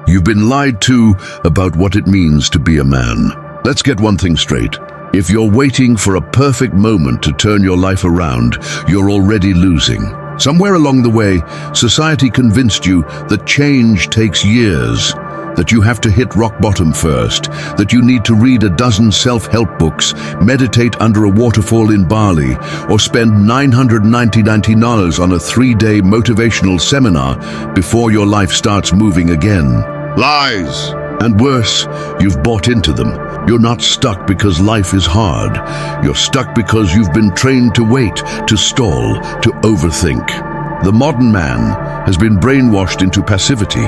You've been lied to about what it means to be a man. Let's get one thing straight. If you're waiting for a perfect moment to turn your life around, you're already losing. Somewhere along the way, society convinced you that change takes years, that you have to hit rock bottom first, that you need to read a dozen self-help books, meditate under a waterfall in Bali, or spend $999 on a 3-day motivational seminar before your life starts moving again. Lies! And worse, you've bought into them. You're not stuck because life is hard. You're stuck because you've been trained to wait, to stall, to overthink. The modern man has been brainwashed into passivity,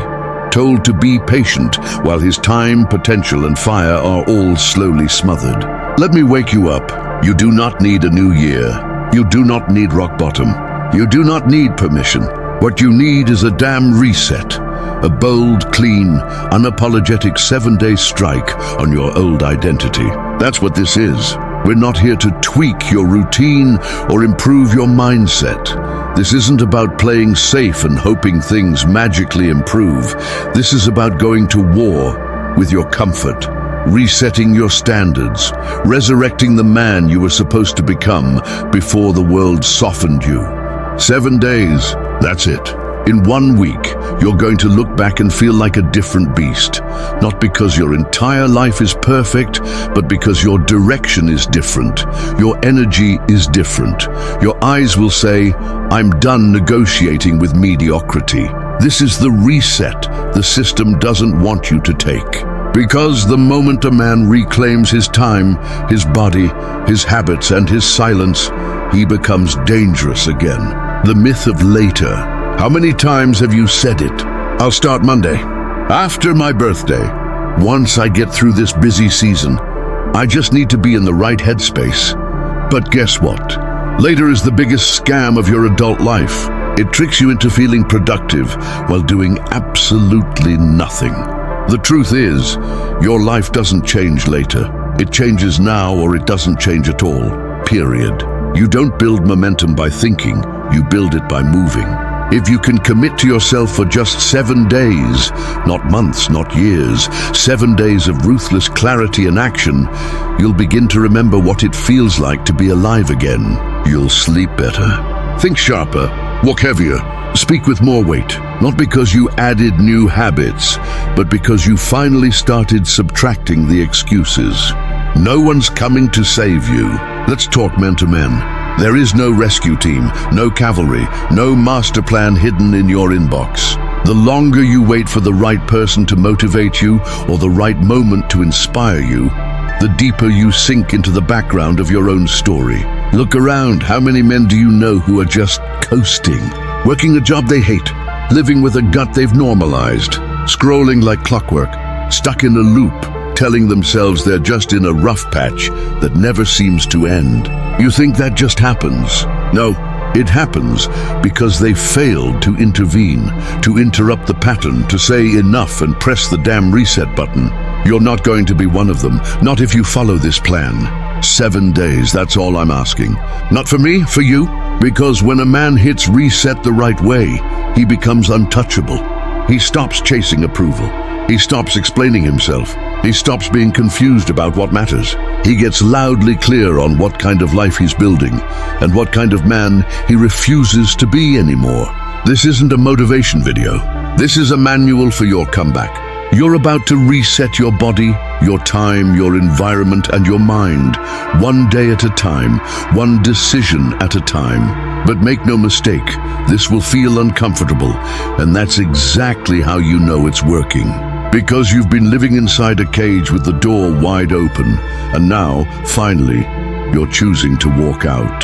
told to be patient while his time, potential, and fire are all slowly smothered. Let me wake you up. You do not need a new year. You do not need rock bottom. You do not need permission. What you need is a damn reset. A bold, clean, unapologetic 7-day strike on your old identity. That's what this is. We're not here to tweak your routine or improve your mindset. This isn't about playing safe and hoping things magically improve. This is about going to war with your comfort, resetting your standards, resurrecting the man you were supposed to become before the world softened you. 7 days, that's it. In 1 week, you're going to look back and feel like a different beast. Not because your entire life is perfect, but because your direction is different. Your energy is different. Your eyes will say, I'm done negotiating with mediocrity. This is the reset the system doesn't want you to take. Because the moment a man reclaims his time, his body, his habits, and his silence, he becomes dangerous again. The myth of later. How many times have you said it? I'll start Monday, after my birthday. Once I get through this busy season, I just need to be in the right headspace. But guess what? Later is the biggest scam of your adult life. It tricks you into feeling productive while doing absolutely nothing. The truth is, your life doesn't change later. It changes now or it doesn't change at all, period. You don't build momentum by thinking, you build it by moving. If you can commit to yourself for just 7 days, not months, not years, 7 days of ruthless clarity and action, you'll begin to remember what it feels like to be alive again. You'll sleep better, think sharper, walk heavier, speak with more weight. Not because you added new habits, but because you finally started subtracting the excuses. No one's coming to save you. Let's talk men to men. There is no rescue team, no cavalry, no master plan hidden in your inbox. The longer you wait for the right person to motivate you or the right moment to inspire you, the deeper you sink into the background of your own story. Look around, how many men do you know who are just coasting, working a job they hate, living with a gut they've normalized, scrolling like clockwork, stuck in a loop, telling themselves they're just in a rough patch that never seems to end. You think that just happens? No, it happens because they failed to intervene, to interrupt the pattern, to say enough and press the damn reset button. You're not going to be one of them, not if you follow this plan. 7 days, that's all I'm asking. Not for me, for you. Because when a man hits reset the right way, he becomes untouchable. He stops chasing approval. He stops explaining himself. He stops being confused about what matters. He gets loudly clear on what kind of life he's building and what kind of man he refuses to be anymore. This isn't a motivation video. This is a manual for your comeback. You're about to reset your body, your time, your environment, and your mind, 1 day at a time, one decision at a time. But make no mistake, this will feel uncomfortable, and that's exactly how you know it's working. Because you've been living inside a cage with the door wide open, and now, finally, you're choosing to walk out.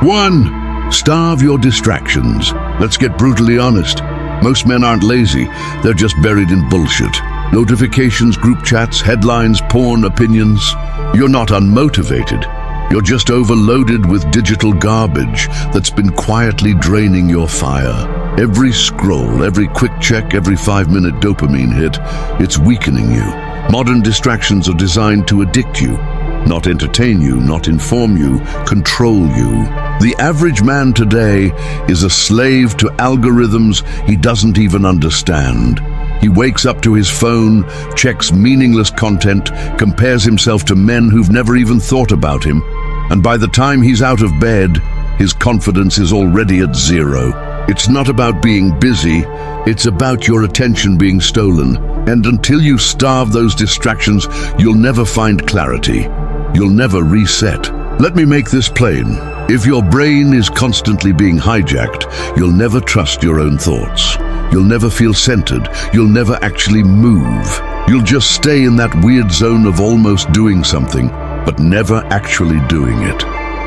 1. Starve your distractions. Let's get brutally honest. Most men aren't lazy, they're just buried in bullshit. Notifications, group chats, headlines, porn, opinions. You're not unmotivated. You're just overloaded with digital garbage that's been quietly draining your fire. Every scroll, every quick check, every 5-minute dopamine hit, it's weakening you. Modern distractions are designed to addict you, not entertain you, not inform you, control you. The average man today is a slave to algorithms he doesn't even understand. He wakes up to his phone, checks meaningless content, compares himself to men who've never even thought about him, and by the time he's out of bed, his confidence is already at zero. It's not about being busy, it's about your attention being stolen. And until you starve those distractions, you'll never find clarity. You'll never reset. Let me make this plain. If your brain is constantly being hijacked, you'll never trust your own thoughts. You'll never feel centered. You'll never actually move. You'll just stay in that weird zone of almost doing something, but never actually doing it.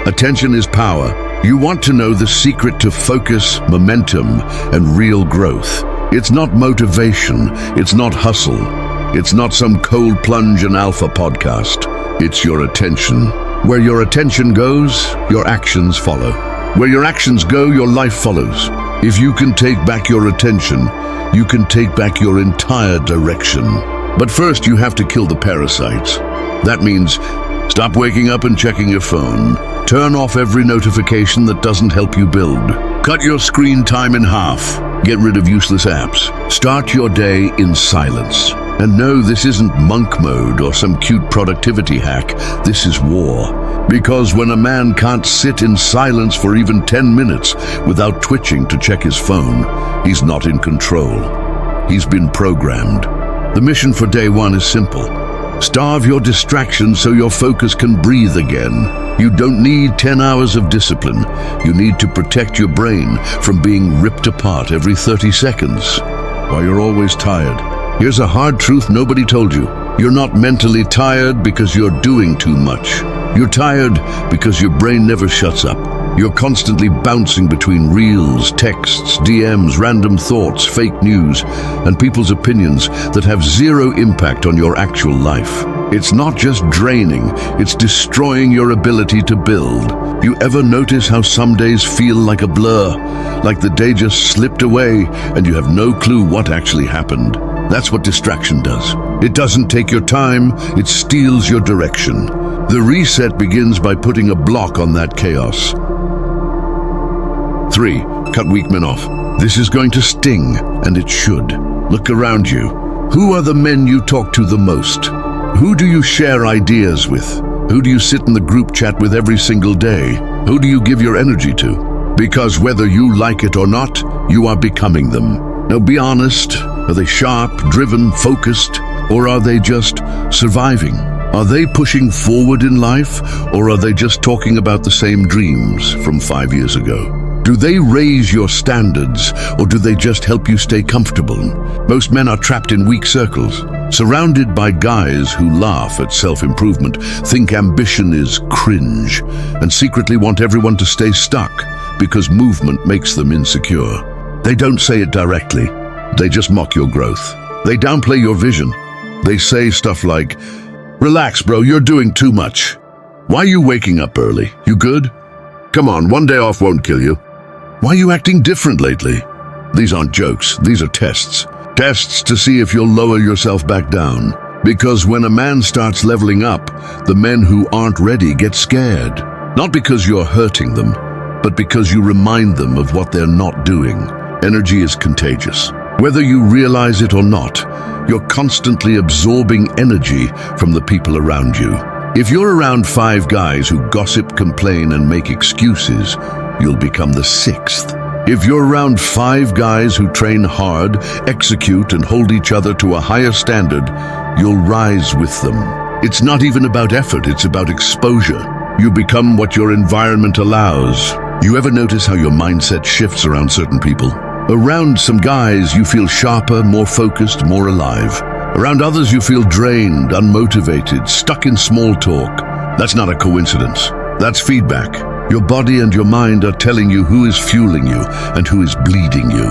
Attention is power. You want to know the secret to focus, momentum, and real growth. It's not motivation. It's not hustle. It's not some cold plunge and alpha podcast. It's your attention. Where your attention goes, your actions follow. Where your actions go, your life follows. If you can take back your attention, you can take back your entire direction. But first, you have to kill the parasites. That means stop waking up and checking your phone. Turn off every notification that doesn't help you build. Cut your screen time in half. Get rid of useless apps. Start your day in silence. And no, this isn't monk mode or some cute productivity hack. This is war. Because when a man can't sit in silence for even 10 minutes without twitching to check his phone, he's not in control. He's been programmed. The mission for day one is simple. Starve your distractions so your focus can breathe again. You don't need 10 hours of discipline. You need to protect your brain from being ripped apart every 30 seconds while you're always tired. Here's a hard truth nobody told you. You're not mentally tired because you're doing too much. You're tired because your brain never shuts up. You're constantly bouncing between reels, texts, DMs, random thoughts, fake news, and people's opinions that have zero impact on your actual life. It's not just draining, it's destroying your ability to build. You ever notice how some days feel like a blur? Like the day just slipped away and you have no clue what actually happened? That's what distraction does. It doesn't take your time, it steals your direction. The reset begins by putting a block on that chaos. 3. Cut weak men off. This is going to sting, and it should. Look around you. Who are the men you talk to the most? Who do you share ideas with? Who do you sit in the group chat with every single day? Who do you give your energy to? Because whether you like it or not, you are becoming them. Now be honest. Are they sharp, driven, focused, or are they just surviving? Are they pushing forward in life, or are they just talking about the same dreams from 5 years ago? Do they raise your standards, or do they just help you stay comfortable? Most men are trapped in weak circles, surrounded by guys who laugh at self-improvement, think ambition is cringe, and secretly want everyone to stay stuck because movement makes them insecure. They don't say it directly. They just mock your growth. They downplay your vision. They say stuff like, "Relax, bro, you're doing too much. Why are you waking up early? You good? Come on, one day off won't kill you. Why are you acting different lately?" These aren't jokes, these are tests. Tests to see if you'll lower yourself back down. Because when a man starts leveling up, the men who aren't ready get scared. Not because you're hurting them, but because you remind them of what they're not doing. Energy is contagious. Whether you realize it or not, you're constantly absorbing energy from the people around you. If you're around 5 guys who gossip, complain, and make excuses, you'll become the 6th. If you're around 5 guys who train hard, execute, and hold each other to a higher standard, you'll rise with them. It's not even about effort, it's about exposure. You become what your environment allows. You ever notice how your mindset shifts around certain people? Around some guys, you feel sharper, more focused, more alive. Around others, you feel drained, unmotivated, stuck in small talk. That's not a coincidence. That's feedback. Your body and your mind are telling you who is fueling you and who is bleeding you.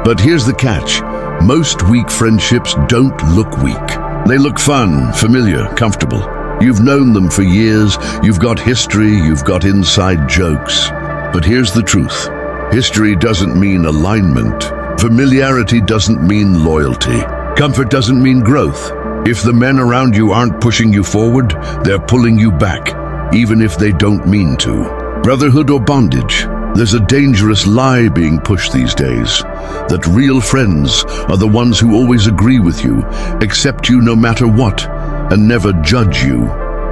But here's the catch. Most weak friendships don't look weak. They look fun, familiar, comfortable. You've known them for years, you've got history, you've got inside jokes. But here's the truth. History doesn't mean alignment. Familiarity doesn't mean loyalty. Comfort doesn't mean growth. If the men around you aren't pushing you forward, they're pulling you back, even if they don't mean to. Brotherhood or bondage? There's a dangerous lie being pushed these days, that real friends are the ones who always agree with you, accept you no matter what, and never judge you.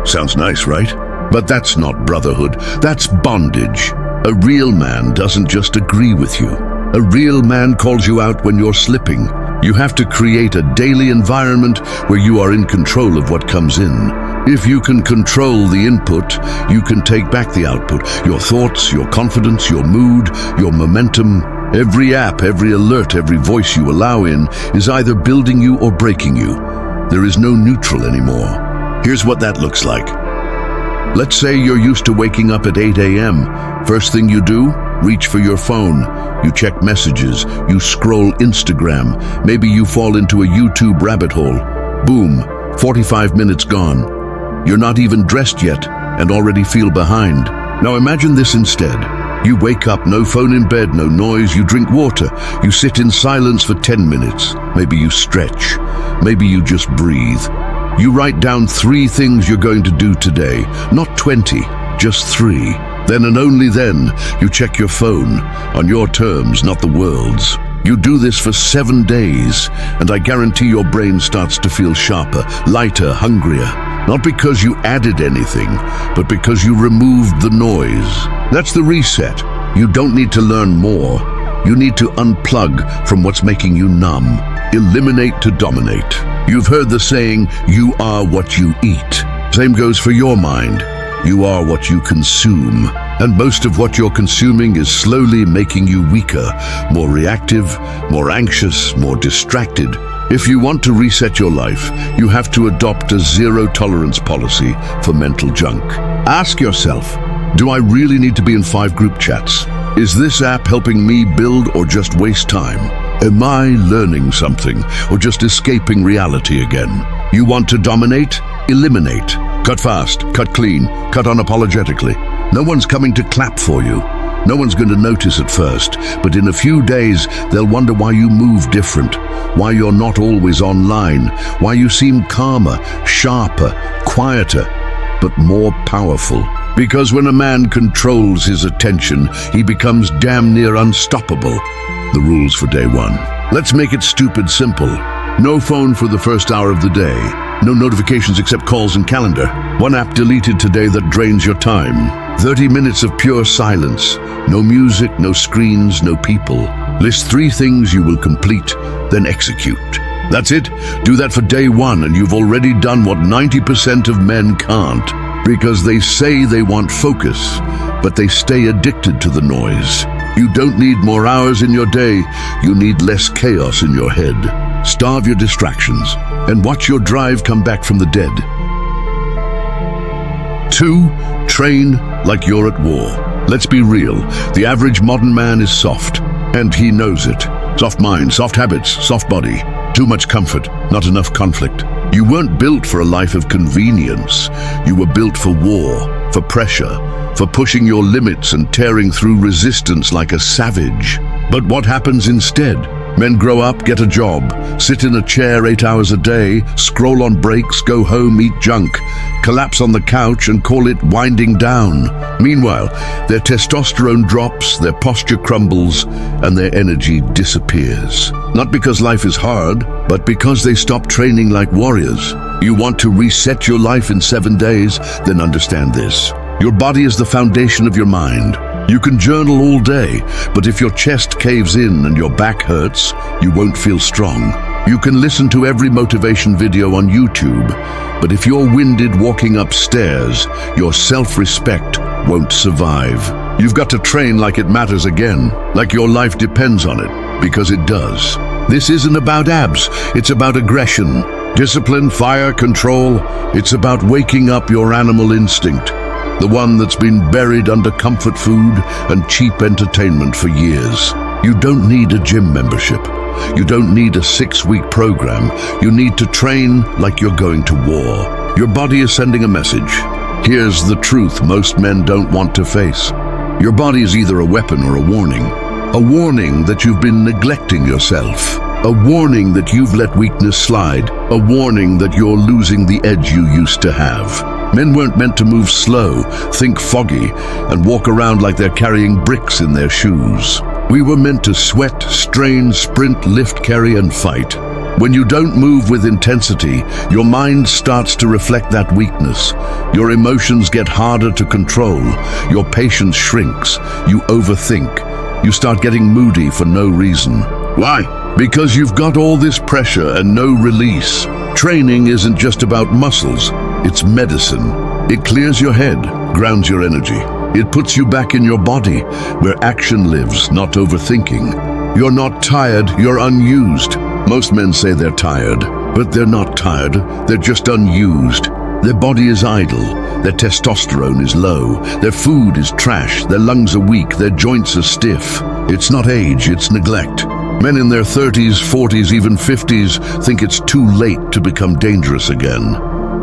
Sounds nice, right? But that's not brotherhood, that's bondage. A real man doesn't just agree with you. A real man calls you out when you're slipping. You have to create a daily environment where you are in control of what comes in. If you can control the input, you can take back the output. Your thoughts, your confidence, your mood, your momentum. Every app, every alert, every voice you allow in is either building you or breaking you. There is no neutral anymore. Here's what that looks like. Let's say you're used to waking up at 8 a.m. First thing you do, reach for your phone. You check messages, you scroll Instagram, maybe you fall into a YouTube rabbit hole. Boom, 45 minutes gone. You're not even dressed yet and already feel behind. Now imagine this instead. You wake up, no phone in bed, no noise, you drink water, you sit in silence for 10 minutes. Maybe you stretch, maybe you just breathe. You write down 3 things you're going to do today, not 20, just 3. Then and only then, you check your phone, on your terms, not the world's. You do this for 7 days, and I guarantee your brain starts to feel sharper, lighter, hungrier. Not because you added anything, but because you removed the noise. That's the reset. You don't need to learn more. You need to unplug from what's making you numb. Eliminate to dominate. You've heard the saying, you are what you eat. Same goes for your mind. You are what you consume. And most of what you're consuming is slowly making you weaker, more reactive, more anxious, more distracted. If you want to reset your life, you have to adopt a zero-tolerance policy for mental junk. Ask yourself, do I really need to be in 5 group chats? Is this app helping me build or just waste time? Am I learning something or just escaping reality again? You want to dominate? Eliminate. Cut fast, cut clean, cut unapologetically. No one's coming to clap for you. No one's going to notice at first, but in a few days, they'll wonder why you move different, why you're not always online, why you seem calmer, sharper, quieter, but more powerful. Because when a man controls his attention, he becomes damn near unstoppable. The rules for day 1. Let's make it stupid simple. No phone for the first hour of the day. No notifications except calls and calendar. 1 app deleted today that drains your time. 30 minutes of pure silence. No music, no screens, no people. List 3 things you will complete, then execute. That's it. Do that for day 1 and you've already done what 90% of men can't. Because they say they want focus, but they stay addicted to the noise. You don't need more hours in your day, you need less chaos in your head. Starve your distractions and watch your drive come back from the dead. 2, train like you're at war. Let's be real, the average modern man is soft, and he knows it. Soft mind, soft habits, soft body. Too much comfort, not enough conflict. You weren't built for a life of convenience. You were built for war, for pressure, for pushing your limits and tearing through resistance like a savage. But what happens instead? Men grow up, get a job, sit in a chair 8 hours a day, scroll on breaks, go home, eat junk, collapse on the couch and call it winding down. Meanwhile, their testosterone drops, their posture crumbles, and their energy disappears. Not because life is hard, but because they stop training like warriors. You want to reset your life in 7 days? Then understand this. Your body is the foundation of your mind. You can journal all day, but if your chest caves in and your back hurts, you won't feel strong. You can listen to every motivation video on YouTube, but if you're winded walking upstairs, your self-respect won't survive. You've got to train like it matters again, like your life depends on it, because it does. This isn't about abs, it's about aggression, discipline, fire, control. It's about waking up your animal instinct. The one that's been buried under comfort food and cheap entertainment for years. You don't need a gym membership. You don't need a 6-week program. You need to train like you're going to war. Your body is sending a message. Here's the truth most men don't want to face. Your body is either a weapon or a warning. A warning that you've been neglecting yourself. A warning that you've let weakness slide. A warning that you're losing the edge you used to have. Men weren't meant to move slow, think foggy, and walk around like they're carrying bricks in their shoes. We were meant to sweat, strain, sprint, lift, carry, and fight. When you don't move with intensity, your mind starts to reflect that weakness. Your emotions get harder to control. Your patience shrinks. You overthink. You start getting moody for no reason. Why? Because you've got all this pressure and no release. Training isn't just about muscles. It's medicine. It clears your head, grounds your energy. It puts you back in your body, where action lives, not overthinking. You're not tired, you're unused. Most men say they're tired, but they're not tired. They're just unused. Their body is idle. Their testosterone is low. Their food is trash. Their lungs are weak. Their joints are stiff. It's not age, it's neglect. Men in their 30s, 40s, even 50s think it's too late to become dangerous again.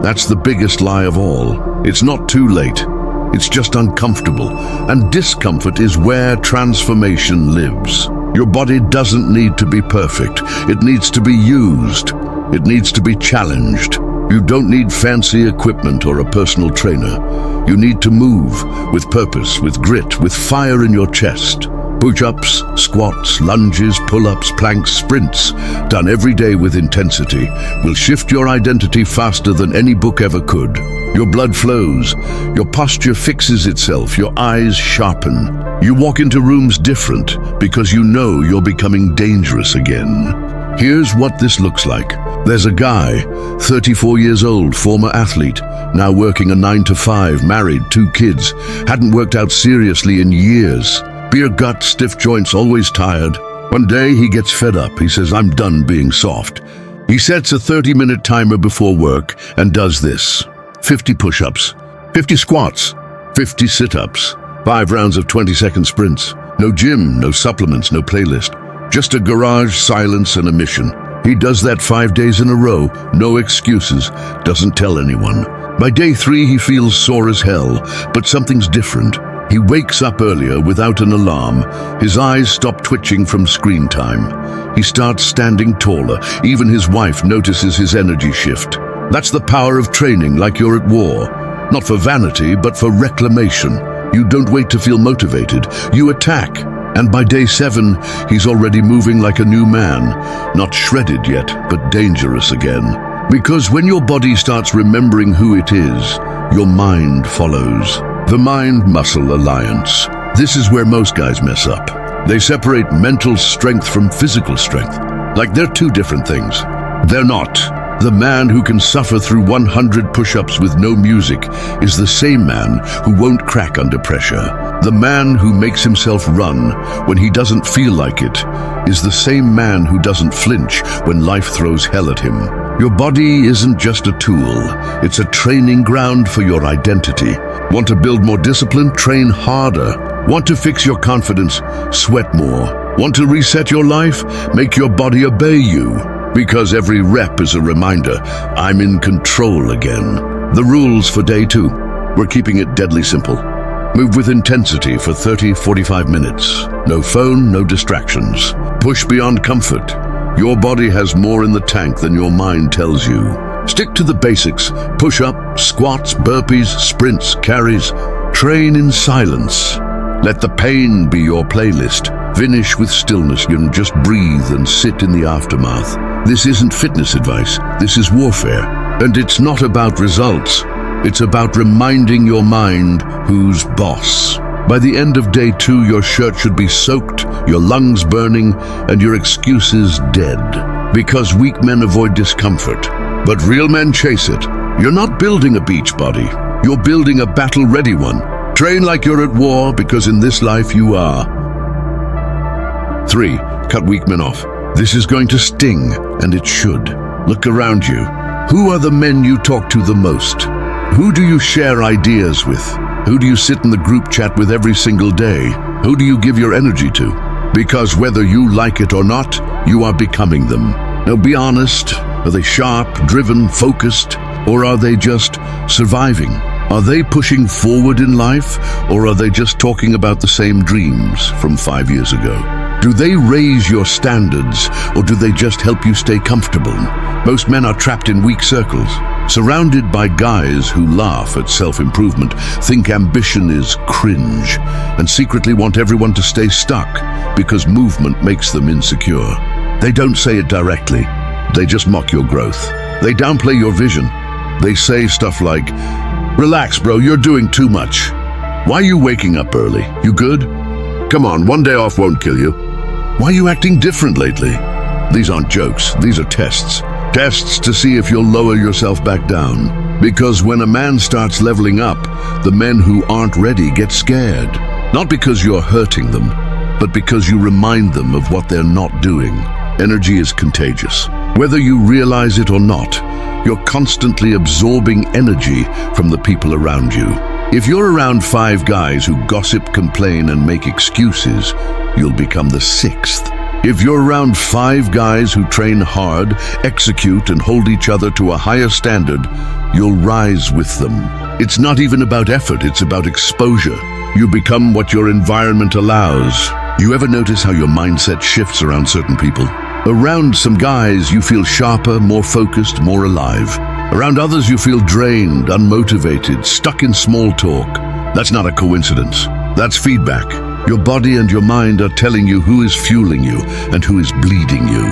That's the biggest lie of all. It's not too late. It's just uncomfortable. And discomfort is where transformation lives. Your body doesn't need to be perfect. It needs to be used. It needs to be challenged. You don't need fancy equipment or a personal trainer. You need to move with purpose, with grit, with fire in your chest. Push-ups, squats, lunges, pull-ups, planks, sprints, done every day with intensity, will shift your identity faster than any book ever could. Your blood flows, your posture fixes itself, your eyes sharpen. You walk into rooms different because you know you're becoming dangerous again. Here's what this looks like. There's a guy, 34 years old, former athlete, now working a 9-to-5, married, 2 kids, hadn't worked out seriously in years. Beer gut, stiff joints, always tired. One day he gets fed up. He says, I'm done being soft. He sets a 30-minute timer before work and does this. 50 push-ups, 50 squats, 50 sit-ups, 5 rounds of 20-second sprints. No gym, no supplements, no playlist. Just a garage, silence, and a mission. He does that 5 days in a row, no excuses, doesn't tell anyone. By day 3, he feels sore as hell, but something's different. He wakes up earlier without an alarm. His eyes stop twitching from screen time. He starts standing taller. Even his wife notices his energy shift. That's the power of training like you're at war. Not for vanity, but for reclamation. You don't wait to feel motivated. You attack. And by day 7, he's already moving like a new man. Not shredded yet, but dangerous again. Because when your body starts remembering who it is, your mind follows. The mind-muscle alliance. This is where most guys mess up. They separate mental strength from physical strength. Like they're two different things. They're not. The man who can suffer through 100 push-ups with no music is the same man who won't crack under pressure. The man who makes himself run when he doesn't feel like it is the same man who doesn't flinch when life throws hell at him. Your body isn't just a tool, it's a training ground for your identity. Want to build more discipline? Train harder. Want to fix your confidence? Sweat more. Want to reset your life? Make your body obey you. Because every rep is a reminder, I'm in control again. The rules for day 2. We're keeping it deadly simple. Move with intensity for 30-45 minutes. No phone, no distractions. Push beyond comfort. Your body has more in the tank than your mind tells you. Stick to the basics. Push-up, squats, burpees, sprints, carries. Train in silence. Let the pain be your playlist. Finish with stillness. You can just breathe and sit in the aftermath. This isn't fitness advice. This is warfare. And it's not about results. It's about reminding your mind who's boss. By the end of day 2, your shirt should be soaked, your lungs burning, and your excuses dead. Because weak men avoid discomfort, but real men chase it. You're not building a beach body. You're building a battle-ready one. Train like you're at war, because in this life you are. 3. Cut weak men off. This is going to sting, and it should. Look around you. Who are the men you talk to the most? Who do you share ideas with? Who do you sit in the group chat with every single day? Who do you give your energy to? Because whether you like it or not, you are becoming them. Now be honest. Are they sharp, driven, focused? Or are they just surviving? Are they pushing forward in life? Or are they just talking about the same dreams from 5 years ago? Do they raise your standards, or do they just help you stay comfortable? Most men are trapped in weak circles. Surrounded by guys who laugh at self-improvement, think ambition is cringe, and secretly want everyone to stay stuck because movement makes them insecure. They don't say it directly. They just mock your growth. They downplay your vision. They say stuff like, "Relax, bro, you're doing too much. Why are you waking up early? You good? Come on, one day off won't kill you. Why are you acting different lately?" These aren't jokes, these are tests. Tests to see if you'll lower yourself back down. Because when a man starts leveling up, the men who aren't ready get scared. Not because you're hurting them, but because you remind them of what they're not doing. Energy is contagious. Whether you realize it or not, you're constantly absorbing energy from the people around you. If you're around 5 guys who gossip, complain, and make excuses, you'll become the 6th. If you're around 5 guys who train hard, execute, and hold each other to a higher standard, you'll rise with them. It's not even about effort, it's about exposure. You become what your environment allows. You ever notice how your mindset shifts around certain people? Around some guys, you feel sharper, more focused, more alive. Around others, you feel drained, unmotivated, stuck in small talk. That's not a coincidence. That's feedback. Your body and your mind are telling you who is fueling you and who is bleeding you.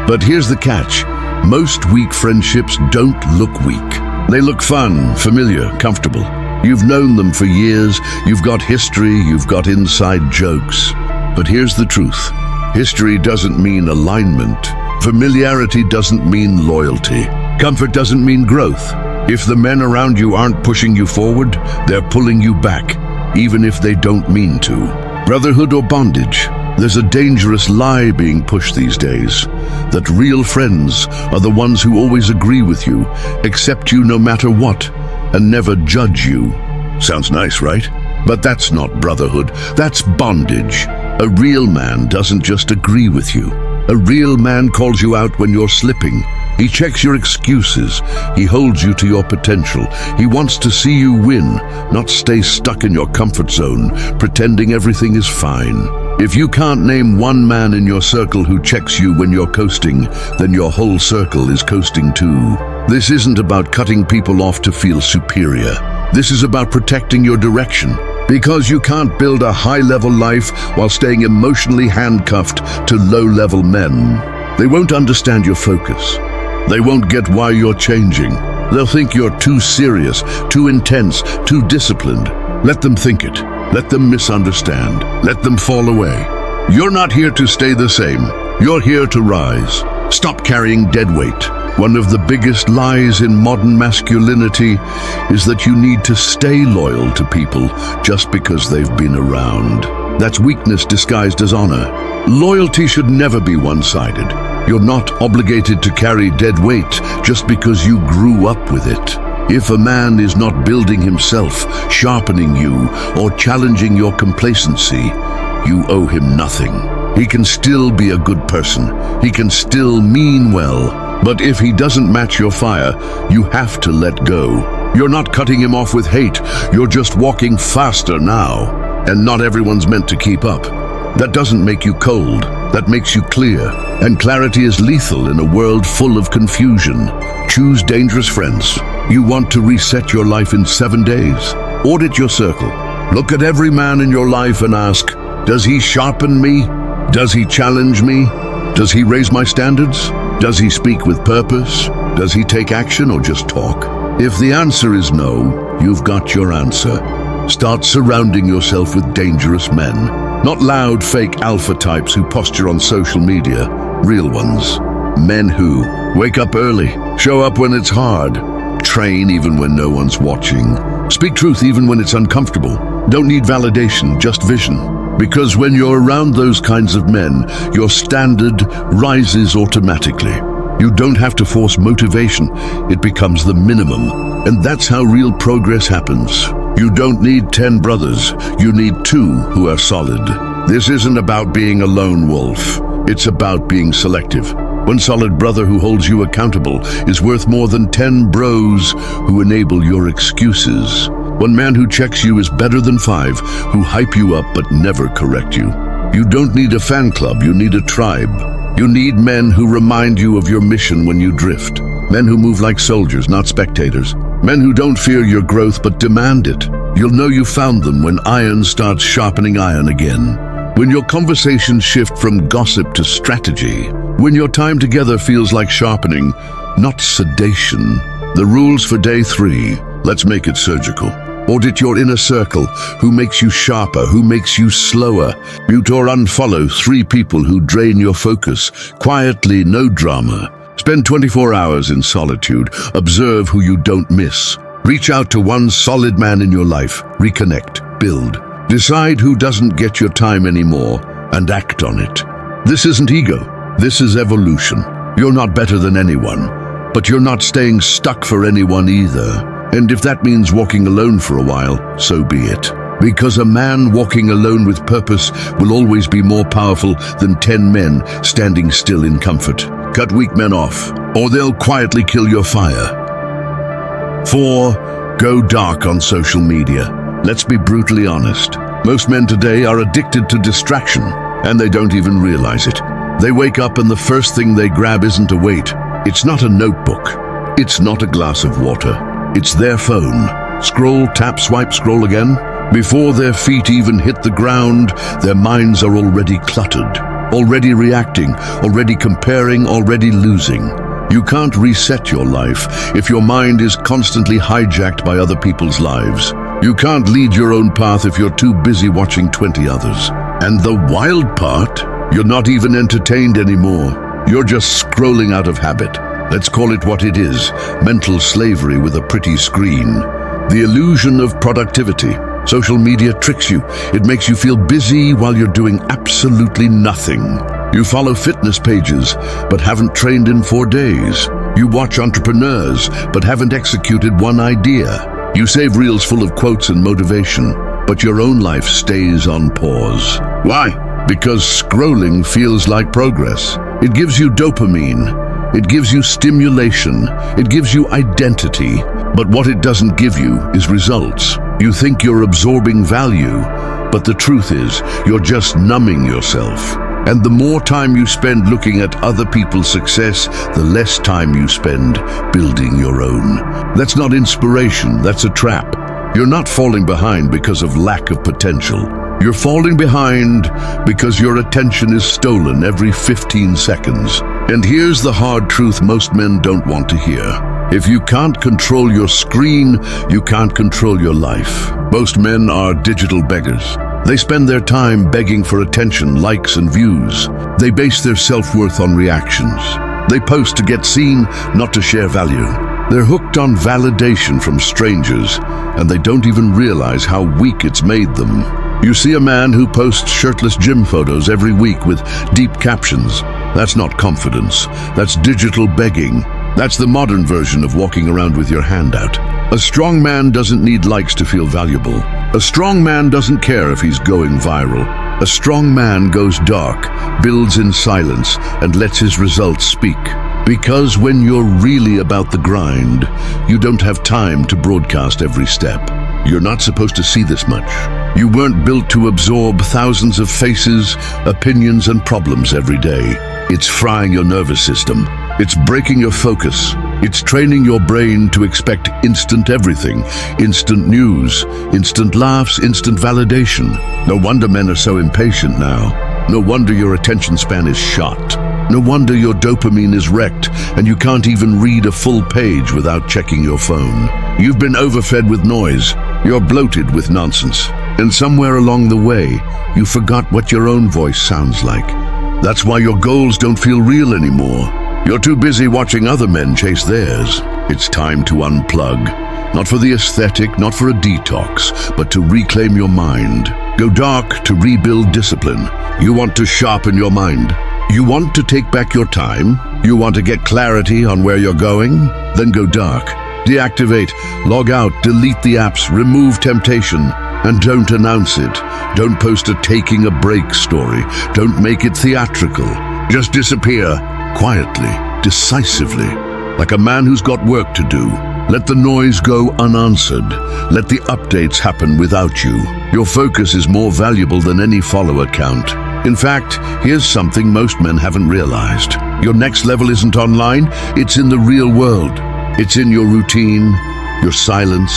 But here's the catch. Most weak friendships don't look weak. They look fun, familiar, comfortable. You've known them for years, you've got history, you've got inside jokes. But here's the truth. History doesn't mean alignment. Familiarity doesn't mean loyalty. Comfort doesn't mean growth. If the men around you aren't pushing you forward, they're pulling you back, even if they don't mean to. Brotherhood or bondage? There's a dangerous lie being pushed these days, that real friends are the ones who always agree with you, accept you no matter what, and never judge you. Sounds nice, right? But that's not brotherhood, that's bondage. A real man doesn't just agree with you. A real man calls you out when you're slipping. He checks your excuses. He holds you to your potential. He wants to see you win, not stay stuck in your comfort zone, pretending everything is fine. If you can't name one man in your circle who checks you when you're coasting, then your whole circle is coasting too. This isn't about cutting people off to feel superior. This is about protecting your direction. Because you can't build a high-level life while staying emotionally handcuffed to low-level men. They won't understand your focus. They won't get why you're changing. They'll think you're too serious, too intense, too disciplined. Let them think it. Let them misunderstand. Let them fall away. You're not here to stay the same. You're here to rise. Stop carrying dead weight. One of the biggest lies in modern masculinity is that you need to stay loyal to people just because they've been around. That's weakness disguised as honor. Loyalty should never be one-sided. You're not obligated to carry dead weight just because you grew up with it. If a man is not building himself, sharpening you, or challenging your complacency, you owe him nothing. He can still be a good person. He can still mean well. But if he doesn't match your fire, you have to let go. You're not cutting him off with hate. You're just walking faster now. And not everyone's meant to keep up. That doesn't make you cold. That makes you clear. And clarity is lethal in a world full of confusion. Choose dangerous friends. You want to reset your life in 7 days? Audit your circle. Look at every man in your life and ask, does he sharpen me? Does he challenge me? Does he raise my standards? Does he speak with purpose? Does he take action or just talk? If the answer is no, you've got your answer. Start surrounding yourself with dangerous men. Not loud, fake alpha types who posture on social media. Real ones. Men who wake up early, show up when it's hard, train even when no one's watching, speak truth even when it's uncomfortable. Don't need validation, just vision. Because when you're around those kinds of men, your standard rises automatically. You don't have to force motivation, it becomes the minimum. And that's how real progress happens. You don't need 10 brothers, you need 2 who are solid. This isn't about being a lone wolf, it's about being selective. One solid brother who holds you accountable is worth more than 10 bros who enable your excuses. One man who checks you is better than 5 who hype you up but never correct you. You don't need a fan club, you need a tribe. You need men who remind you of your mission when you drift. Men who move like soldiers, not spectators. Men who don't fear your growth but demand it. You'll know you found them when iron starts sharpening iron again. When your conversations shift from gossip to strategy. When your time together feels like sharpening, not sedation. The rules for day 3. Let's make it surgical. Audit your inner circle. Who makes you sharper? Who makes you slower? Mute or unfollow 3 people who drain your focus. Quietly, no drama. Spend 24 hours in solitude. Observe who you don't miss. Reach out to one solid man in your life. Reconnect. Build. Decide who doesn't get your time anymore and act on it. This isn't ego. This is evolution. You're not better than anyone, but you're not staying stuck for anyone either. And if that means walking alone for a while, so be it. Because a man walking alone with purpose will always be more powerful than 10 men standing still in comfort. Cut weak men off, or they'll quietly kill your fire. 4. Go dark on social media. Let's be brutally honest. Most men today are addicted to distraction, and they don't even realize it. They wake up and the first thing they grab isn't a weight. It's not a notebook. It's not a glass of water. It's their phone. Scroll, tap, swipe, scroll again. Before their feet even hit the ground, their minds are already cluttered, already reacting, already comparing, already losing. You can't reset your life if your mind is constantly hijacked by other people's lives. You can't lead your own path if you're too busy watching 20 others. And the wild part, you're not even entertained anymore. You're just scrolling out of habit. Let's call it what it is, mental slavery with a pretty screen. The illusion of productivity. Social media tricks you. It makes you feel busy while you're doing absolutely nothing. You follow fitness pages, but haven't trained in 4 days. You watch entrepreneurs, but haven't executed one idea. You save reels full of quotes and motivation, but your own life stays on pause. Why? Because scrolling feels like progress. It gives you dopamine. It gives you stimulation. It gives you identity. But what it doesn't give you is results. You think you're absorbing value, but the truth is, you're just numbing yourself. And the more time you spend looking at other people's success, the less time you spend building your own. That's not inspiration, that's a trap. You're not falling behind because of lack of potential. You're falling behind because your attention is stolen every 15 seconds. And here's the hard truth most men don't want to hear. If you can't control your screen, you can't control your life. Most men are digital beggars. They spend their time begging for attention, likes, and views. They base their self-worth on reactions. They post to get seen, not to share value. They're hooked on validation from strangers, and they don't even realize how weak it's made them. You see a man who posts shirtless gym photos every week with deep captions. That's not confidence. That's digital begging. That's the modern version of walking around with your hand out. A strong man doesn't need likes to feel valuable. A strong man doesn't care if he's going viral. A strong man goes dark, builds in silence, and lets his results speak. Because when you're really about the grind, you don't have time to broadcast every step. You're not supposed to see this much. You weren't built to absorb thousands of faces, opinions, and problems every day. It's frying your nervous system. It's breaking your focus. It's training your brain to expect instant everything, instant news, instant laughs, instant validation. No wonder men are so impatient now. No wonder your attention span is shot. No wonder your dopamine is wrecked and you can't even read a full page without checking your phone. You've been overfed with noise. You're bloated with nonsense. And somewhere along the way, you forgot what your own voice sounds like. That's why your goals don't feel real anymore. You're too busy watching other men chase theirs. It's time to unplug. Not for the aesthetic, not for a detox, but to reclaim your mind. Go dark to rebuild discipline. You want to sharpen your mind. You want to take back your time? You want to get clarity on where you're going? Then go dark. Deactivate, log out, delete the apps, remove temptation, and don't announce it. Don't post a taking a break story. Don't make it theatrical. Just disappear, quietly, decisively, like a man who's got work to do. Let the noise go unanswered. Let the updates happen without you. Your focus is more valuable than any follower count. In fact, here's something most men haven't realized. Your next level isn't online, it's in the real world. It's in your routine, your silence,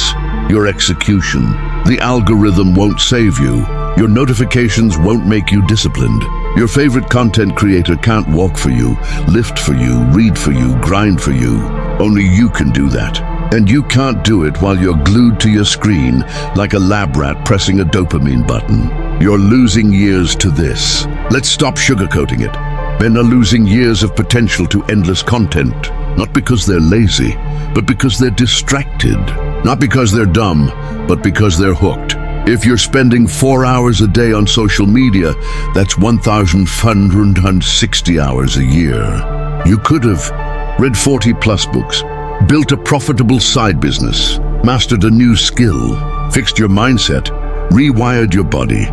your execution. The algorithm won't save you. Your notifications won't make you disciplined. Your favorite content creator can't walk for you, lift for you, read for you, grind for you. Only you can do that. And you can't do it while you're glued to your screen like a lab rat pressing a dopamine button. You're losing years to this. Let's stop sugarcoating it. Men are losing years of potential to endless content, not because they're lazy, but because they're distracted. Not because they're dumb, but because they're hooked. If you're spending 4 hours a day on social media, that's 1,560 hours a year. You could have read 40+ books, built a profitable side business, mastered a new skill, fixed your mindset, rewired your body,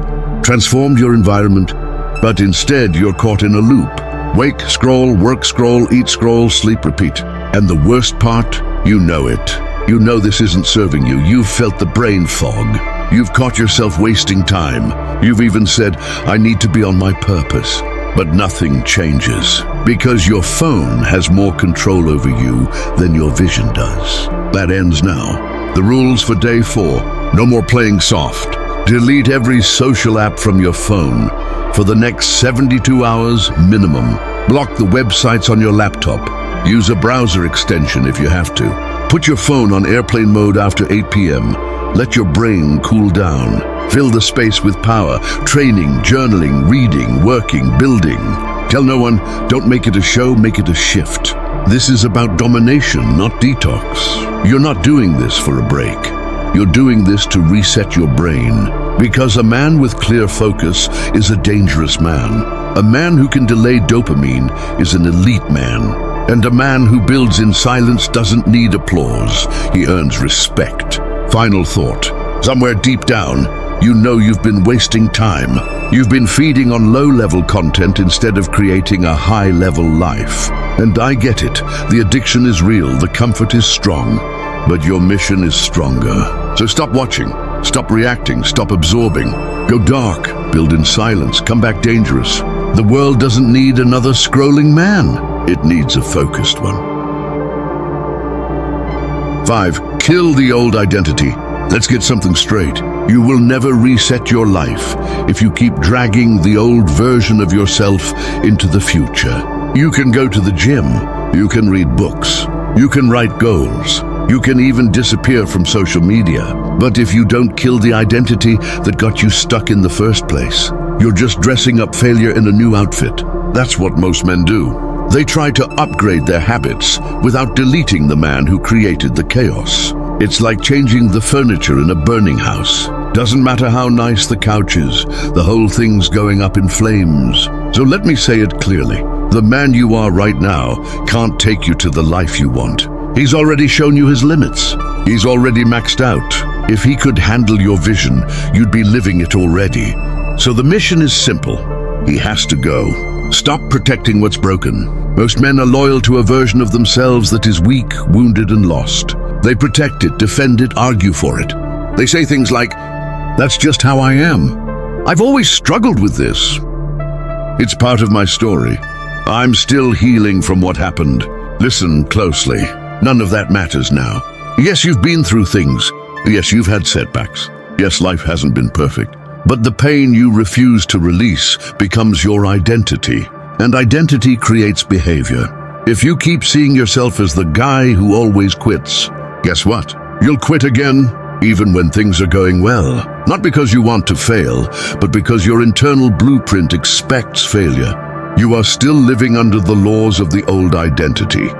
transformed your environment, but instead you're caught in a loop. Wake, scroll, work, scroll, eat, scroll, sleep, repeat. And the worst part, you know it. You know this isn't serving you. You've felt the brain fog. You've caught yourself wasting time. You've even said, I need to be on my purpose. But nothing changes, because your phone has more control over you than your vision does. That ends now. The rules for day 4. No more playing soft. Delete every social app from your phone for the next 72 hours minimum. Block the websites on your laptop. Use a browser extension if you have to. Put your phone on airplane mode after 8 p.m. Let your brain cool down. Fill the space with power, training, journaling, reading, working, building. Tell no one, don't make it a show, make it a shift. This is about domination, not detox. You're not doing this for a break. You're doing this to reset your brain. Because a man with clear focus is a dangerous man. A man who can delay dopamine is an elite man. And a man who builds in silence doesn't need applause. He earns respect. Final thought. Somewhere deep down, you know you've been wasting time. You've been feeding on low-level content instead of creating a high-level life. And I get it. The addiction is real, the comfort is strong, but your mission is stronger. So stop watching, stop reacting, stop absorbing. Go dark, build in silence, come back dangerous. The world doesn't need another scrolling man. It needs a focused one. 5. Kill the old identity. Let's get something straight. You will never reset your life if you keep dragging the old version of yourself into the future. You can go to the gym, you can read books, you can write goals, you can even disappear from social media. But if you don't kill the identity that got you stuck in the first place, you're just dressing up failure in a new outfit. That's what most men do. They try to upgrade their habits without deleting the man who created the chaos. It's like changing the furniture in a burning house. Doesn't matter how nice the couch is, the whole thing's going up in flames. So let me say it clearly. The man you are right now can't take you to the life you want. He's already shown you his limits. He's already maxed out. If he could handle your vision, you'd be living it already. So the mission is simple. He has to go. Stop protecting what's broken. Most men are loyal to a version of themselves that is weak, wounded, and lost. They protect it, defend it, argue for it. They say things like, that's just how I am. I've always struggled with this. It's part of my story. I'm still healing from what happened. Listen closely. None of that matters now. Yes, you've been through things. Yes, you've had setbacks. Yes, life hasn't been perfect. But the pain you refuse to release becomes your identity. And identity creates behavior. If you keep seeing yourself as the guy who always quits, guess what? You'll quit again, even when things are going well. Not because you want to fail, but because your internal blueprint expects failure. You are still living under the laws of the old identity.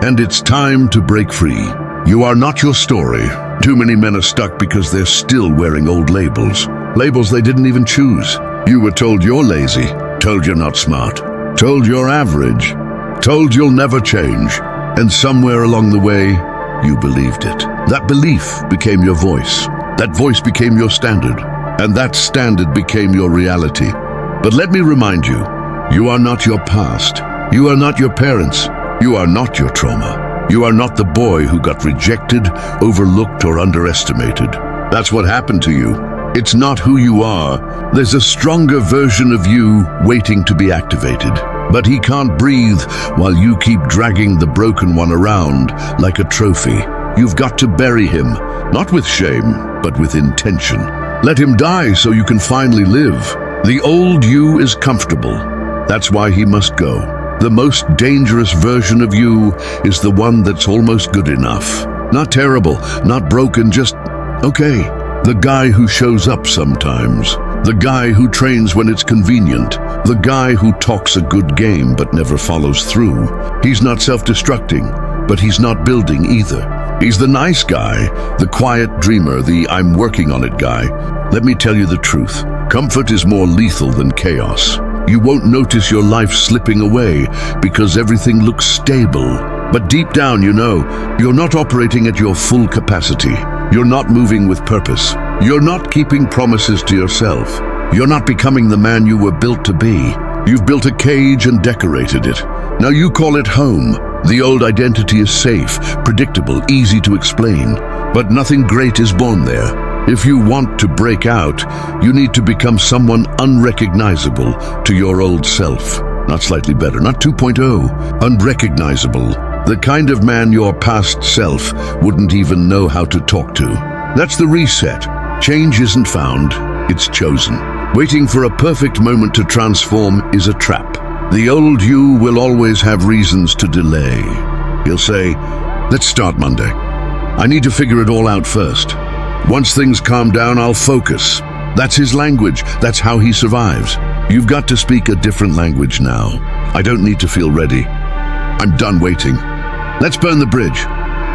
And it's time to break free. You are not your story. Too many men are stuck because they're still wearing old labels. Labels they didn't even choose. You were told you're lazy, told you're not smart, told you're average, told you'll never change. And somewhere along the way, you believed it. That belief became your voice. That voice became your standard. And that standard became your reality. But let me remind you, you are not your past. You are not your parents. You are not your trauma. You are not the boy who got rejected, overlooked, or underestimated. That's what happened to you. It's not who you are. There's a stronger version of you waiting to be activated. But he can't breathe while you keep dragging the broken one around like a trophy. You've got to bury him, not with shame, but with intention. Let him die so you can finally live. The old you is comfortable. That's why he must go. The most dangerous version of you is the one that's almost good enough. Not terrible, not broken, just okay. The guy who shows up sometimes. The guy who trains when it's convenient. The guy who talks a good game but never follows through. He's not self-destructing, but he's not building either. He's the nice guy, the quiet dreamer, the I'm working on it guy. Let me tell you the truth. Comfort is more lethal than chaos. You won't notice your life slipping away because everything looks stable. But deep down, you know, you're not operating at your full capacity. You're not moving with purpose. You're not keeping promises to yourself. You're not becoming the man you were built to be. You've built a cage and decorated it. Now you call it home. The old identity is safe, predictable, easy to explain. But nothing great is born there. If you want to break out, you need to become someone unrecognizable to your old self. Not slightly better, not 2.0, unrecognizable. The kind of man your past self wouldn't even know how to talk to. That's the reset. Change isn't found, it's chosen. Waiting for a perfect moment to transform is a trap. The old you will always have reasons to delay. He'll say, let's start Monday. I need to figure it all out first. Once things calm down, I'll focus. That's his language. That's how he survives. You've got to speak a different language now. I don't need to feel ready. I'm done waiting. Let's burn the bridge.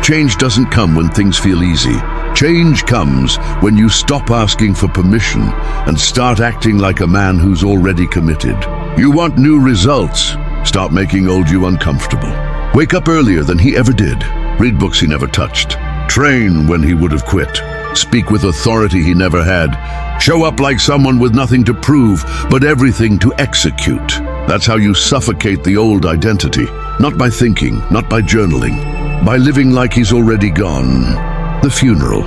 Change doesn't come when things feel easy. Change comes when you stop asking for permission and start acting like a man who's already committed. You want new results? Start making old you uncomfortable. Wake up earlier than he ever did. Read books he never touched. Train when he would have quit. Speak with authority he never had. Show up like someone with nothing to prove, but everything to execute. That's how you suffocate the old identity. Not by thinking, not by journaling. By living like he's already gone. The funeral.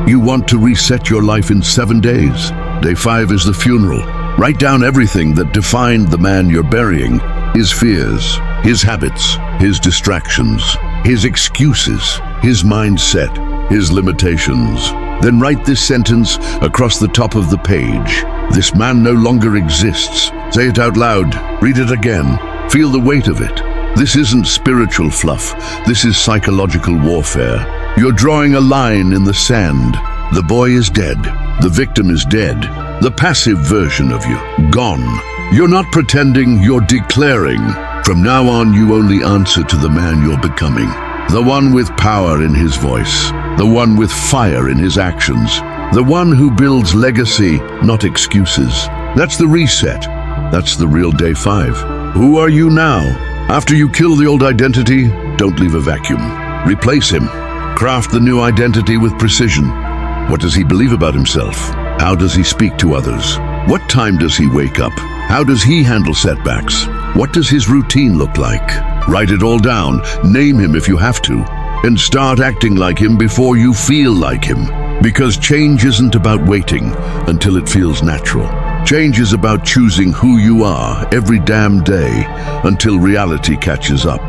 You want to reset your life in 7 days. Day 5 is the funeral. Write down everything that defined the man you're burying. His fears, his habits, his distractions, his excuses, his mindset, his limitations. Then write this sentence across the top of the page. This man no longer exists. Say it out loud. Read it again. Feel the weight of it. This isn't spiritual fluff. This is psychological warfare. You're drawing a line in the sand. The boy is dead. The victim is dead. The passive version of you, gone. You're not pretending, you're declaring. From now on, you only answer to the man you're becoming. The one with power in his voice. The one with fire in his actions. The one who builds legacy, not excuses. That's the reset. That's the real day 5. Who are you now? After you kill the old identity, don't leave a vacuum. Replace him. Craft the new identity with precision. What does he believe about himself? How does he speak to others? What time does he wake up? How does he handle setbacks? What does his routine look like? Write it all down, name him if you have to, and start acting like him before you feel like him. Because change isn't about waiting until it feels natural. Change is about choosing who you are every damn day until reality catches up.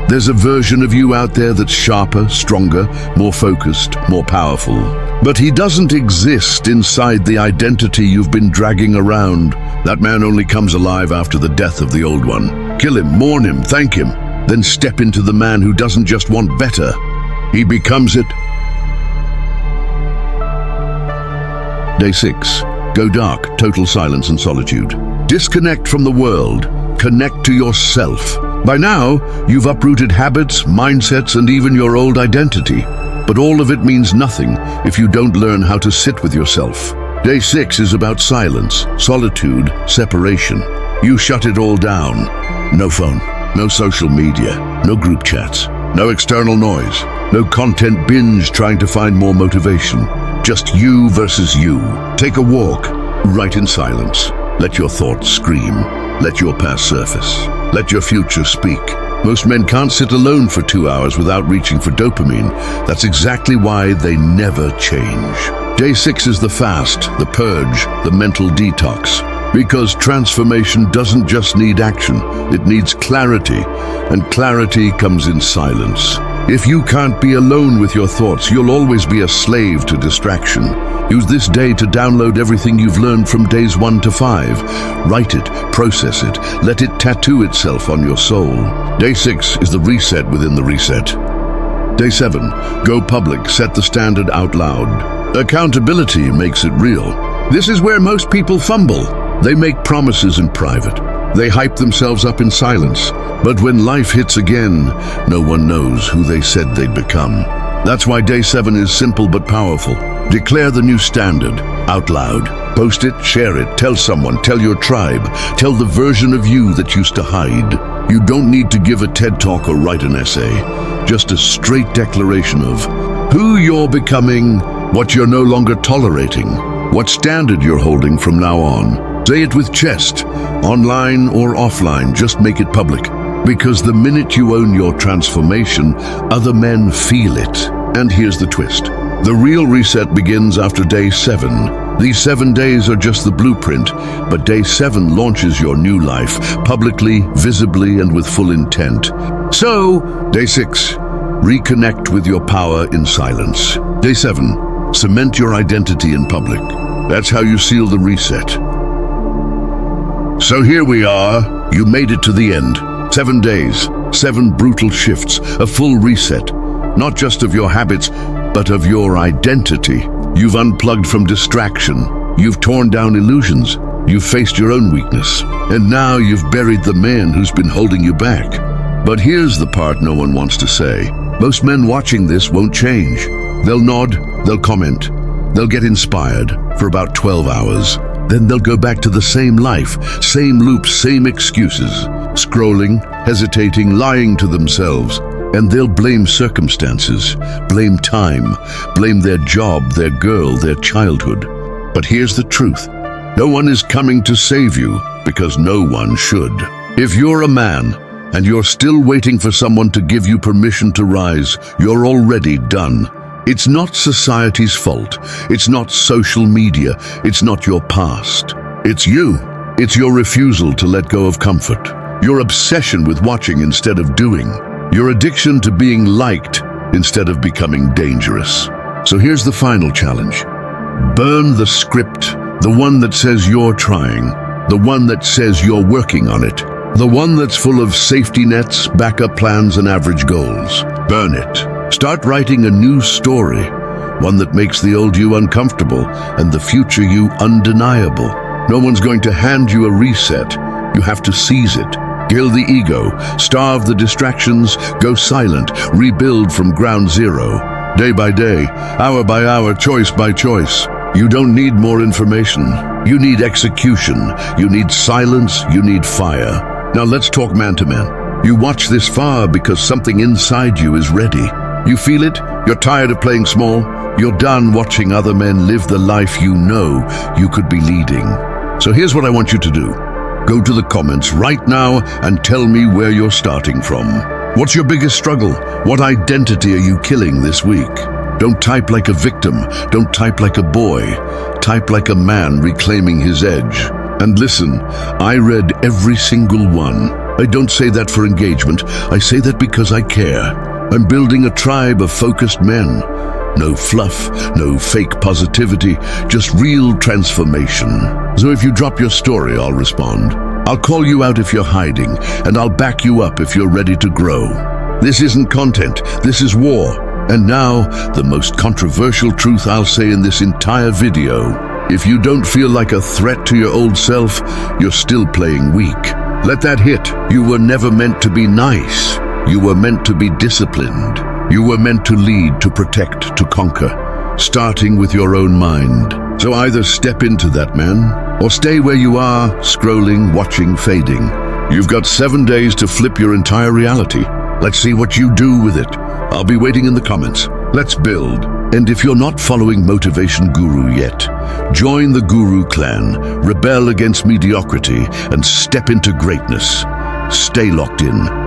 There's a version of you out there that's sharper, stronger, more focused, more powerful. But he doesn't exist inside the identity you've been dragging around. That man only comes alive after the death of the old one. Kill him, mourn him, thank him, then step into the man who doesn't just want better. He becomes it. Day 6. Go dark, total silence and solitude. Disconnect from the world. Connect to yourself. By now, you've uprooted habits, mindsets, and even your old identity. But all of it means nothing if you don't learn how to sit with yourself. Day 6 is about silence, solitude, separation. You shut it all down. No phone, no social media, no group chats, no external noise, no content binge trying to find more motivation. Just you versus you. Take a walk, write in silence. Let your thoughts scream. Let your past surface. Let your future speak. Most men can't sit alone for 2 hours without reaching for dopamine. That's exactly why they never change. Day 6 is the fast, the purge, the mental detox. Because transformation doesn't just need action, it needs clarity, and clarity comes in silence. If you can't be alone with your thoughts, you'll always be a slave to distraction. Use this day to download everything you've learned from days 1 to 5. Write it, process it, let it tattoo itself on your soul. Day 6 is the reset within the reset. Day 7, go public, set the standard out loud. Accountability makes it real. This is where most people fumble. They make promises in private. They hype themselves up in silence. But when life hits again, no one knows who they said they'd become. That's why Day 7 is simple but powerful. Declare the new standard out loud. Post it, share it, tell someone, tell your tribe, tell the version of you that used to hide. You don't need to give a TED Talk or write an essay. Just a straight declaration of who you're becoming, what you're no longer tolerating, what standard you're holding from now on. Say it with chest, online or offline, just make it public. Because the minute you own your transformation, other men feel it. And here's the twist. The real reset begins after Day 7. These 7 days are just the blueprint, but Day 7 launches your new life, publicly, visibly, and with full intent. So, Day 6, reconnect with your power in silence. Day 7, cement your identity in public. That's how you seal the reset. So here we are, you made it to the end. 7 days, 7 brutal shifts, a full reset. Not just of your habits, but of your identity. You've unplugged from distraction. You've torn down illusions. You've faced your own weakness. And now you've buried the man who's been holding you back. But here's the part no one wants to say. Most men watching this won't change. They'll nod, they'll comment, they'll get inspired for about 12 hours. Then they'll go back to the same life, same loops, same excuses. Scrolling, hesitating, lying to themselves. And they'll blame circumstances, blame time, blame their job, their girl, their childhood. But here's the truth. No one is coming to save you because no one should. If you're a man and you're still waiting for someone to give you permission to rise, you're already done. It's not society's fault. It's not social media. It's not your past. It's you. It's your refusal to let go of comfort. Your obsession with watching instead of doing. Your addiction to being liked instead of becoming dangerous. So here's the final challenge. Burn the script, the one that says you're trying, the one that says you're working on it, the one that's full of safety nets, backup plans, and average goals. Burn it. Start writing a new story, one that makes the old you uncomfortable and the future you undeniable. No one's going to hand you a reset. You have to seize it. Kill the ego, starve the distractions, go silent, rebuild from ground zero. Day by day, hour by hour, choice by choice. You don't need more information. You need execution. You need silence. You need fire. Now let's talk man to man. You watch this far because something inside you is ready. You feel it? You're tired of playing small? You're done watching other men live the life you know you could be leading. So here's what I want you to do. Go to the comments right now and tell me where you're starting from. What's your biggest struggle? What identity are you killing this week? Don't type like a victim. Don't type like a boy. Type like a man reclaiming his edge. And listen, I read every single one. I don't say that for engagement. I say that because I care. I'm building a tribe of focused men. No fluff, no fake positivity, just real transformation. So if you drop your story, I'll respond. I'll call you out if you're hiding, and I'll back you up if you're ready to grow. This isn't content, this is war. And now, the most controversial truth I'll say in this entire video. If you don't feel like a threat to your old self, you're still playing weak. Let that hit. You were never meant to be nice. You were meant to be disciplined. You were meant to lead, to protect, to conquer, starting with your own mind. So either step into that, man, or stay where you are, scrolling, watching, fading. You've got 7 days to flip your entire reality. Let's see what you do with it. I'll be waiting in the comments. Let's build. And if you're not following Motivation Guru yet, join the Guru clan, rebel against mediocrity, and step into greatness. Stay locked in.